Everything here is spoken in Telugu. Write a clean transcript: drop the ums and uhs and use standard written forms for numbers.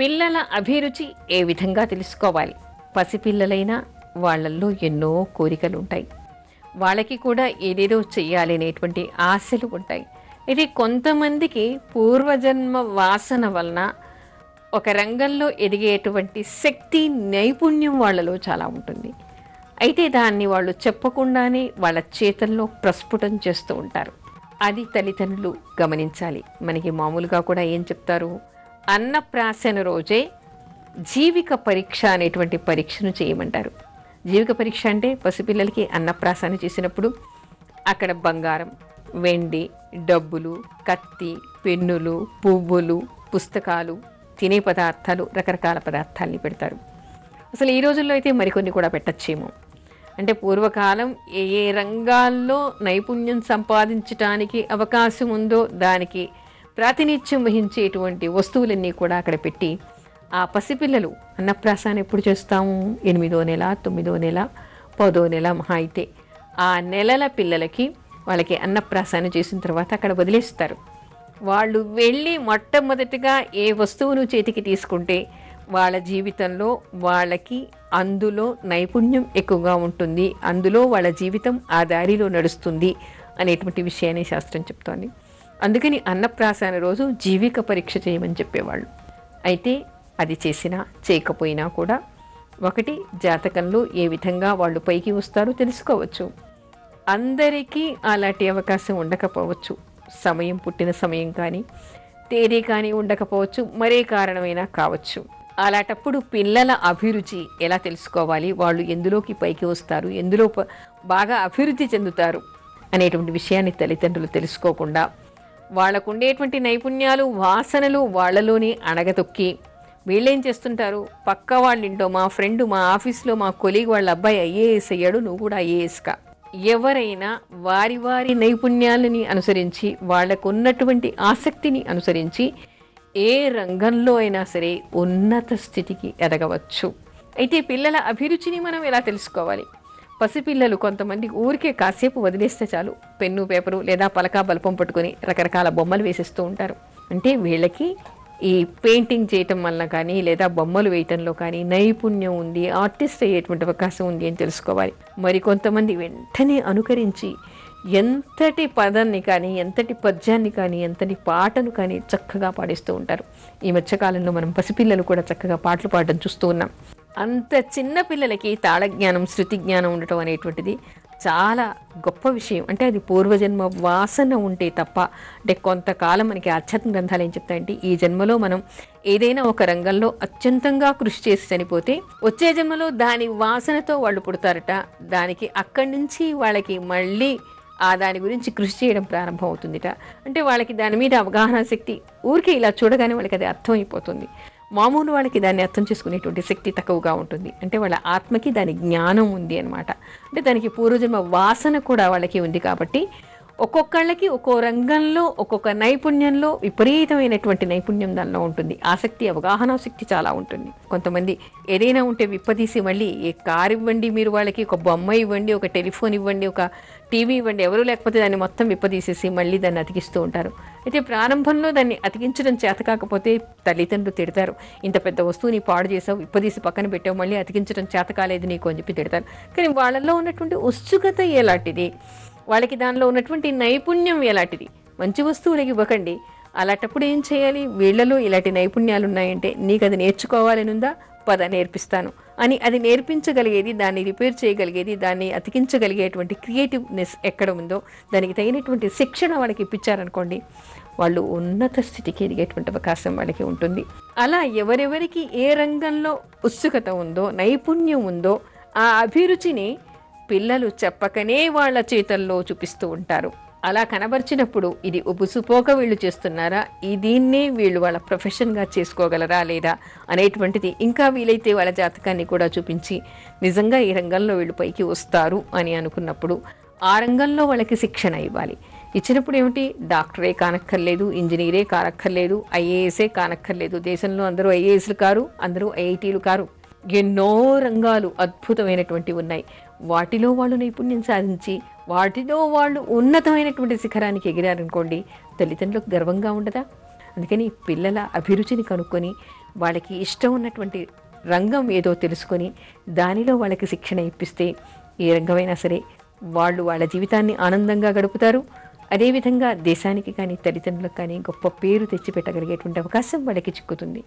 పిల్లల అభిరుచి ఏ విధంగా తెలుసుకోవాలి? పసిపిల్లలైనా వాళ్ళల్లో ఎన్నో కోరికలు ఉంటాయి. వాళ్ళకి కూడా ఏదేదో చెయ్యాలి అనేటువంటి ఆశలు ఉంటాయి. ఇది కొంతమందికి పూర్వజన్మ వాసన వలన ఒక రంగంలో ఎదిగేటువంటి శక్తి, నైపుణ్యం వాళ్ళలో చాలా ఉంటుంది. అయితే దాన్ని వాళ్ళు చెప్పకుండానే వాళ్ళ చేతల్లో ప్రస్ఫుటం చేస్తూ ఉంటారు. అది తల్లిదండ్రులు గమనించాలి. మనకి మామూలుగా కూడా ఏం చెప్తారు, అన్నప్రాసన రోజే జీవిక పరీక్ష అనేటువంటి పరీక్షను చేయమంటారు. జీవిక పరీక్ష అంటే పసిపిల్లలకి అన్నప్రాసన చేసినప్పుడు అక్కడ బంగారం, వెండి, డబ్బులు, కత్తి, పెన్నులు, పువ్వులు, పుస్తకాలు, తినే పదార్థాలు, రకరకాల పదార్థాలని పెడతారు. అసలు ఈ రోజుల్లో అయితే మరికొన్ని కూడా పెట్టచ్చేమో. అంటే పూర్వకాలం ఏ ఏ రంగాల్లో నైపుణ్యం సంపాదించడానికి అవకాశం ఉందో దానికి ప్రాతినిధ్యం వహించేటువంటి వస్తువులన్నీ కూడా అక్కడ పెట్టి ఆ పసిపిల్లలు అన్నప్రాసన ఎప్పుడు చేస్తాము? 8వ నెల, 9వ నెల, 10వ నెల మహా అయితే ఆ నెలల పిల్లలకి వాళ్ళకి అన్నప్రాసన చేసిన తర్వాత అక్కడ వదిలేస్తారు. వాళ్ళు వెళ్ళి మొట్టమొదటిగా ఏ వస్తువును చేతికి తీసుకుంటే వాళ్ళ జీవితంలో వాళ్ళకి అందులో నైపుణ్యం ఎక్కువగా ఉంటుంది, అందులో వాళ్ళ జీవితం ఆ దారిలో నడుస్తుంది అనేటువంటి విషయాన్ని శాస్త్రం చెప్తోంది. అందుకని అన్నప్రాసన రోజు జీవిక పరీక్ష చేయమని చెప్పేవాళ్ళు. అయితే అది చేసినా చేయకపోయినా కూడా ఒకటి, జాతకంలో ఏ విధంగా వాళ్ళు పైకి వస్తారో తెలుసుకోవచ్చు. అందరికీ అలాంటి అవకాశం ఉండకపోవచ్చు. సమయం, పుట్టిన సమయం కానీ తేదీ కానీ ఉండకపోవచ్చు, మరే కారణమైనా కావచ్చు. అలాంటప్పుడు పిల్లల అభిరుచి ఎలా తెలుసుకోవాలి, వాళ్ళు ఎందులోకి పైకి వస్తారు, ఎందులో బాగా అభివృద్ధి చెందుతారు అనేటువంటి విషయాన్ని తల్లిదండ్రులు తెలుసుకోకుండా వాళ్ళకు ఉండేటువంటి నైపుణ్యాలు, వాసనలు వాళ్ళలోనే అణగతొక్కి వీళ్ళేం చేస్తుంటారు, పక్క వాళ్ళ ఇంట్లో, మా ఫ్రెండ్, మా ఆఫీస్లో మా కొలీగ్ వాళ్ళ అబ్బాయి ఐఏఎస్ అయ్యాడు, నువ్వు కూడా ఐఏఎస్కా. ఎవరైనా వారి వారి నైపుణ్యాలని అనుసరించి, వాళ్లకు ఉన్నటువంటి ఆసక్తిని అనుసరించి ఏ రంగంలో అయినా సరే ఉన్నత స్థితికి ఎదగవచ్చు. అయితే పిల్లల అభిరుచిని మనం ఎలా తెలుసుకోవాలి? పసిపిల్లలు కొంతమంది ఊరికే కాసేపు వదిలేస్తే చాలు పెన్ను, పేపరు లేదా పలక, బల్పం పట్టుకొని రకరకాల బొమ్మలు వేసేస్తూ ఉంటారు. అంటే వీళ్ళకి ఈ పెయింటింగ్ చేయటం వల్ల కానీ లేదా బొమ్మలు వేయటంలో కానీ నైపుణ్యం ఉంది, ఆర్టిస్ట్ అయ్యేటువంటి అవకాశం ఉంది అని తెలుసుకోవాలి. మరి కొంతమంది వెంటనే అనుకరించి ఎంతటి పదాన్ని కానీ, ఎంతటి పద్యాన్ని కానీ, ఎంతటి పాటను కానీ చక్కగా పాడిస్తూ ఉంటారు. ఈ మధ్యకాలంలో మనం పసిపిల్లలు కూడా చక్కగా పాటలు పాడడం చూస్తూ ఉన్నాం. అంత చిన్న పిల్లలకి తాళజ్ఞానం, శృతి జ్ఞానం ఉండటం అనేటువంటిది చాలా గొప్ప విషయం. అంటే అది పూర్వజన్మ వాసన ఉంటే తప్ప. అంటే కొంతకాలం మనకి ఆధ్యాత్మిక గ్రంథాలు ఏం చెప్తాయంటే, ఈ జన్మలో మనం ఏదైనా ఒక రంగంలో అత్యంతంగా కృషి చేసి చనిపోతే వచ్చే జన్మలో దాని వాసనతో వాళ్ళు పుడతారట. దానికి అక్కడి నుంచి వాళ్ళకి మళ్ళీ దాని గురించి కృషి చేయడం ప్రారంభం అవుతుందిట. అంటే వాళ్ళకి దాని మీద అవగాహన శక్తి ఊరికే ఇలా చూడగానే వాళ్ళకి అది అర్థమైపోతుంది. మామూలు వాళ్ళకి దాన్ని అర్థం చేసుకునేటువంటి శక్తి తక్కువగా ఉంటుంది. అంటే వాళ్ళ ఆత్మకి దాని జ్ఞానం ఉంది అనమాట. అంటే దానికి పూర్వజన్మ వాసన కూడా వాళ్ళకి ఉంది. కాబట్టి ఒక్కొక్కళ్ళకి ఒక్కో రంగంలో, ఒక్కొక్క నైపుణ్యంలో విపరీతమైనటువంటి నైపుణ్యం దానిలో ఉంటుంది. ఆసక్తి, అవగాహన శక్తి చాలా ఉంటుంది. కొంతమంది ఏదైనా ఉంటే విప్పదీసి మళ్ళీ కారు ఇవ్వండి, మీరు వాళ్ళకి ఒక బొమ్మ ఇవ్వండి, ఒక టెలిఫోన్ ఇవ్వండి, ఒక టీవీ ఇవ్వండి, ఎవరు లేకపోతే దాన్ని మొత్తం విప్పదీసేసి మళ్ళీ దాన్ని అతికిస్తూ ఉంటారు. అయితే ప్రారంభంలో దాన్ని అతికించడం చేత కాకపోతే తల్లిదండ్రులు తిడతారు. ఇంత పెద్ద వస్తువుని పాడు చేసావు, విప్పదీసి పక్కన పెట్టావు, మళ్ళీ అతికించడం చేత కాలేదు నీకు అని చెప్పి తిడతారు. కానీ వాళ్ళల్లో ఉన్నటువంటి ఉత్సుకత ఎలాంటిది, వాళ్ళకి దానిలో ఉన్నటువంటి నైపుణ్యం ఎలాంటిది, మంచి వస్తువులకి ఇవ్వకండి. అలాంటప్పుడు ఏం చేయాలి, వీళ్లలో ఇలాంటి నైపుణ్యాలు ఉన్నాయంటే నీకు అది నేర్చుకోవాలని ఉందా, పద నేర్పిస్తాను అని అది నేర్పించగలిగేది, దాన్ని రిపేర్ చేయగలిగేది, దాన్ని అతికించగలిగేటువంటి క్రియేటివ్నెస్ ఎక్కడ ఉందో దానికి తగినటువంటి శిక్షణ వాళ్ళకి ఇప్పించారనుకోండి, వాళ్ళు ఉన్నత స్థితికి ఎదిగేటువంటి అవకాశం వాళ్ళకి ఉంటుంది. అలా ఎవరెవరికి ఏ రంగంలో ఉత్సుకత ఉందో, నైపుణ్యం ఉందో ఆ అభిరుచిని పిల్లలు చెప్పకనే వాళ్ళ చేతల్లో చూపిస్తూ ఉంటారు. అలా కనబరిచినప్పుడు ఇది ఉబుసుపోక వీళ్ళు చేస్తున్నారా, దీన్నే వీళ్ళు వాళ్ళ ప్రొఫెషన్గా చేసుకోగలరా లేదా అనేటువంటిది ఇంకా వీలైతే వాళ్ళ జాతకాన్ని కూడా చూపించి నిజంగా ఈ రంగంలో వీళ్ళు పైకి వస్తారు అని అనుకున్నప్పుడు ఆ రంగంలో వాళ్ళకి శిక్షణ ఇవ్వాలి. ఇచ్చినప్పుడు ఏమిటి, డాక్టరే కానక్కర్లేదు, ఇంజనీరే కానక్కర్లేదు, ఐఏఎస్ఏ కానక్కర్లేదు. దేశంలో అందరూ ఐఏఎస్లు కారు, అందరూ ఐఐటీలు కారు. ఎన్నో రంగాలు అద్భుతమైనటువంటివి ఉన్నాయి. వాటిలో వాళ్ళు నైపుణ్యం సాధించి వాటిలో వాళ్ళు ఉన్నతమైనటువంటి శిఖరానికి ఎగిరారనుకోండి, తల్లిదండ్రులకు గర్వంగా ఉండదా? అందుకని పిల్లల అభిరుచిని కనుక్కొని వాళ్ళకి ఇష్టం ఉన్నటువంటి రంగం ఏదో తెలుసుకొని దానిలో వాళ్ళకి శిక్షణ ఇప్పిస్తే ఏ రంగమైనా సరే వాళ్ళు వాళ్ళ జీవితాన్ని ఆనందంగా గడుపుతారు. అదేవిధంగా దేశానికి కానీ తల్లిదండ్రులకు కానీ గొప్ప పేరు తెచ్చిపెట్టగలిగేటువంటి అవకాశం వాళ్ళకి చిక్కుతుంది.